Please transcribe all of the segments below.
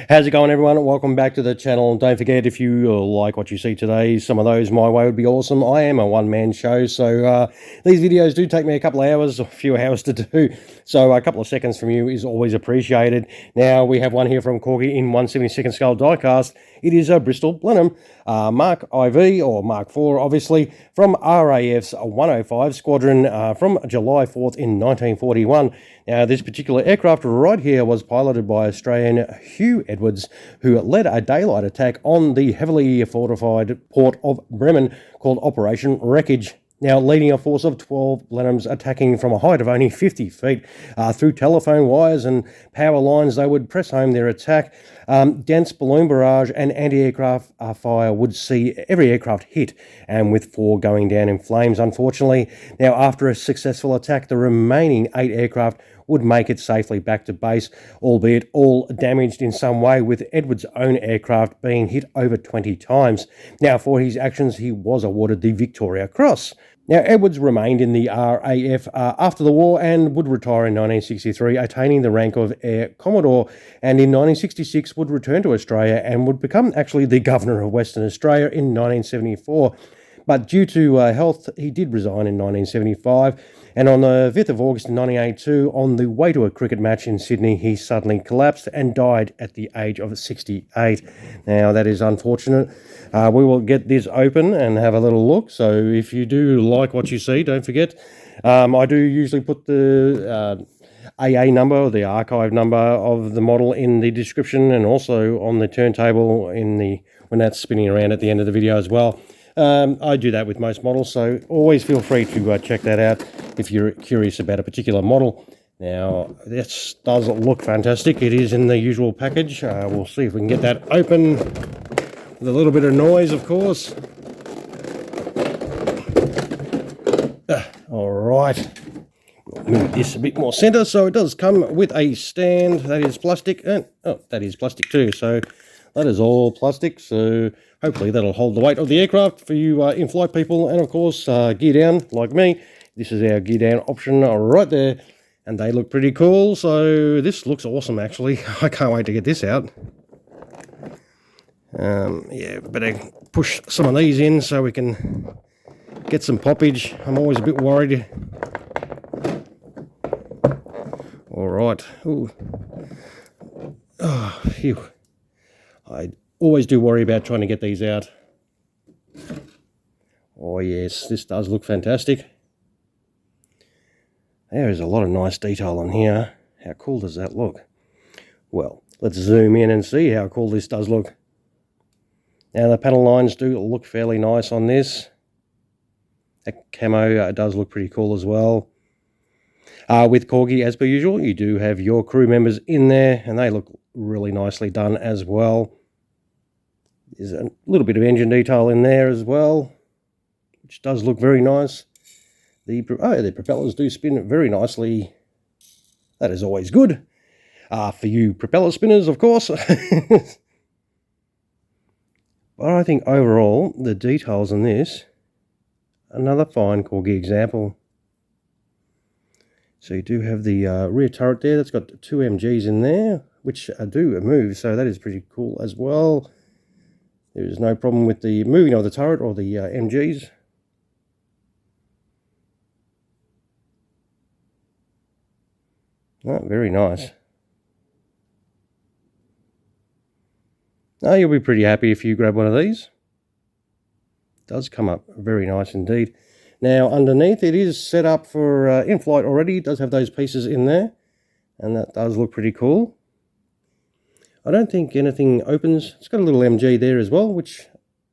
How's it going, everyone? Welcome back to the channel. Don't forget, if you like what you see today, some of those my way would be awesome. I am a one-man show, so these videos do take me a couple of hours, a few hours to do, so a couple of seconds from you is always appreciated. Now, we have one here from Corgi1 1/72 scale diecast. It is a Bristol Blenheim Mk.IV, or Mk.IV, obviously, from RAF's 105 Squadron from July 4th in 1941. Now, this particular aircraft right here was piloted by Australian Hughie Edwards, who led a daylight attack on the heavily fortified port of Bremen called Operation Wreckage. Now, leading a force of 12 Blenheims attacking from a height of only 50 feet through telephone wires and power lines, they would press home their attack. Dense balloon barrage and anti-aircraft fire would see every aircraft hit, and with 4 going down in flames, unfortunately. Now, after a successful attack, the remaining 8 aircraft would make it safely back to base, albeit all damaged in some way, with Edwards' own aircraft being hit over 20 times. Now, for his actions, he was awarded the Victoria Cross. Now, Edwards remained in the RAF after the war and would retire in 1963, attaining the rank of Air Commodore, and in 1966 would return to Australia and would become actually the Governor of Western Australia in 1974. But due to health, he did resign in 1975, and on the 5th of August 1982, on the way to a cricket match in Sydney, he suddenly collapsed and died at the age of 68. Now, that is unfortunate. We will get this open and have a little look, so if you do like what you see, don't forget, I do usually put the AA number, or the archive number of the model, in the description, and also on the turntable when that's spinning around at the end of the video as well. I do that with most models, so always feel free to check that out if you're curious about a particular model. Now, this does look fantastic. It is in the usual package. We'll see if we can get that open with a little bit of noise, of course. All right. We'll move this a bit more center. So it does come with a stand that is plastic. And, oh, that is plastic too. So that is all plastic. So hopefully that'll hold the weight of the aircraft for you in-flight people. And of course, gear down like me. This is our gear down option right there. And they look pretty cool. So this looks awesome, actually. I can't wait to get this out. Yeah, better push some of these in so we can get some poppage. I'm always a bit worried. All right. Ooh. Oh, phew. I always do worry about trying to get these out. Oh yes, this does look fantastic. There is a lot of nice detail on here. How cool does that look? Well, let's zoom in and see how cool this does look. Now, the panel lines do look fairly nice on this. That camo does look pretty cool as well. With Corgi, as per usual, you do have your crew members in there, and they look really nicely done as well. There's a little bit of engine detail in there as well, which does look very nice. The propellers do spin very nicely. That is always good. For you propeller spinners, of course. But I think overall, the details on this, another fine Corgi example. So you do have the rear turret there. That's got 2 MGs in there, which do move, so that is pretty cool as well. There is no problem with the moving of the turret or the MGs. Oh, very nice. Now, you'll be pretty happy if you grab one of these. It does come up very nice indeed. Now, underneath, it is set up for in-flight already. It does have those pieces in there, and that does look pretty cool. I don't think anything opens. It's got a little MG there as well, which,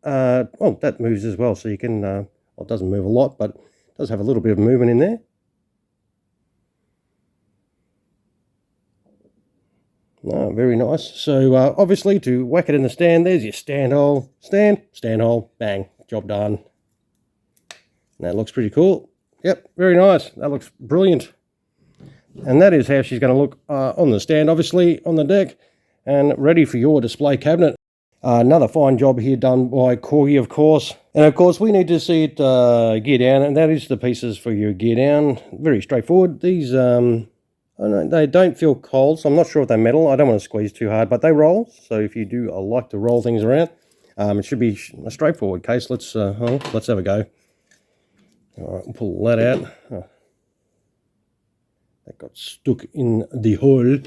well, that moves as well, so you can, well, it doesn't move a lot, but it does have a little bit of movement in there. No, very nice. So, obviously, to whack it in the stand, there's your stand hole. Stand hole, bang, job done. And that looks pretty cool. Yep, very nice. That looks brilliant. And that is how she's going to look on the stand, obviously, on the deck, and ready for your display cabinet. Another fine job here done by Corgi, of course. And, of course, we need to see it gear down, and that is the pieces for your gear down. Very straightforward. These I know they don't feel cold, so I'm not sure if they're metal. I don't want to squeeze too hard, but they roll. So if you do like to roll things around, it should be a straightforward case. Let's have a go. All right, we'll pull that out. Oh, that got stuck in the hole.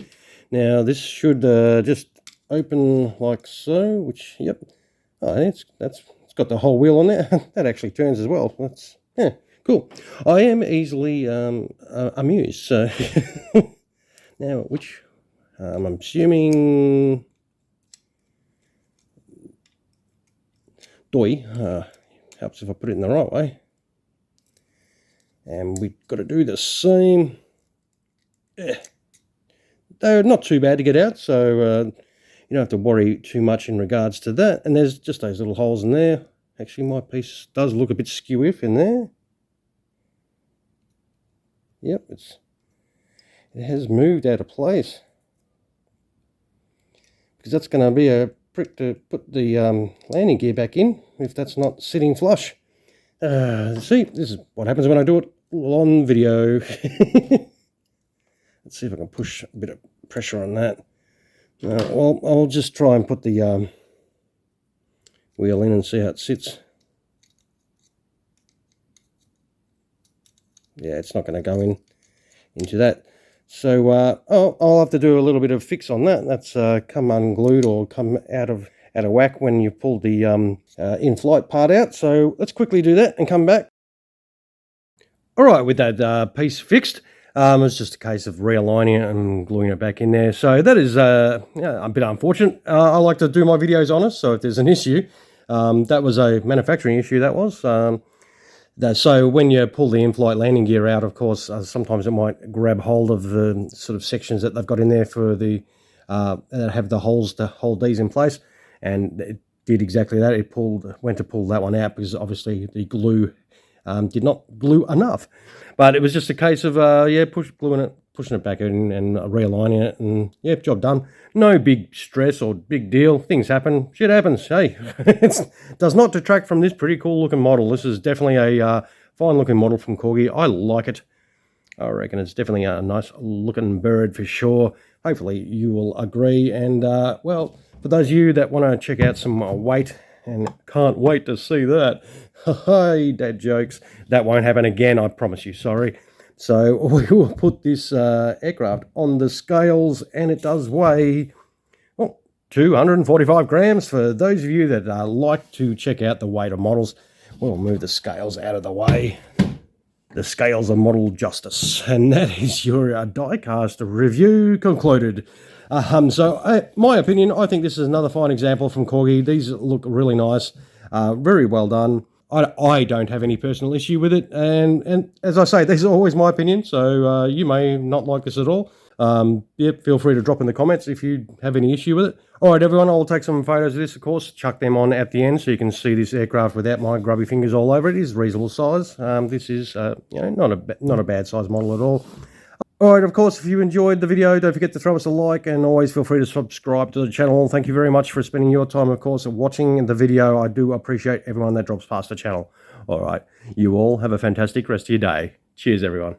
Now this should just open like so. Which, yep. Oh, it's got the whole wheel on there. That actually turns as well. That's cool. I am easily amused. So now, which I'm assuming Doi helps if I put it in the right way. And we've got to do the same. They're not too bad to get out, so you don't have to worry too much in regards to that. And there's just those little holes in there. Actually, my piece does look a bit skew-if in there. Yep, it has moved out of place. Because that's going to be a prick to put the landing gear back in if that's not sitting flush. See, this is what happens when I do it on video. Let's see if I can push a bit of pressure on that. Well, I'll just try and put the wheel in and see how it sits. Yeah, it's not going to go into that. So I'll have to do a little bit of fix on that. That's come unglued or come out of whack when you pull the in-flight part out. So let's quickly do that and come back. All right, with that piece fixed, it's just a case of realigning it and gluing it back in there. So that is a bit unfortunate. I like to do my videos honest, so if there's an issue, that was a manufacturing issue, that was. So when you pull the in-flight landing gear out, of course, sometimes it might grab hold of the sort of sections that they've got in there for the that have the holes to hold these in place, and it did exactly that. It went to pull that one out because obviously the glue did not glue enough. But it was just a case of pushing it back in and realigning it, and yeah, job done. No big stress or big deal. Things happen. Shit happens. Hey, it does not detract from this pretty cool looking model. This is definitely a fine looking model from Corgi. I like it. I reckon it's definitely a nice looking bird for sure. Hopefully you will agree. And well, for those of you that want to check out some weight and can't wait to see that, hey, dad jokes, that won't happen again, I promise you, sorry. So we will put this aircraft on the scales, and it does weigh, well, 245 grams. For those of you that like to check out the weight of models, we'll move the scales out of the way. The scales of model justice. And that is your diecast review concluded. So my opinion, I think this is another fine example from Corgi. These look really nice, very well done. I don't have any personal issue with it, and as I say, these are always my opinion, so you may not like this at all. Feel free to drop in the comments if you have any issue with it. All right, everyone, I'll take some photos of this, of course, chuck them on at the end so you can see this aircraft without my grubby fingers all over it. It is reasonable size. This is not a bad size model at all. All right, of course, if you enjoyed the video, don't forget to throw us a like, and always feel free to subscribe to the channel. Thank you very much for spending your time, of course, watching the video. I do appreciate everyone that drops past the channel. All right, you all have a fantastic rest of your day. Cheers, everyone.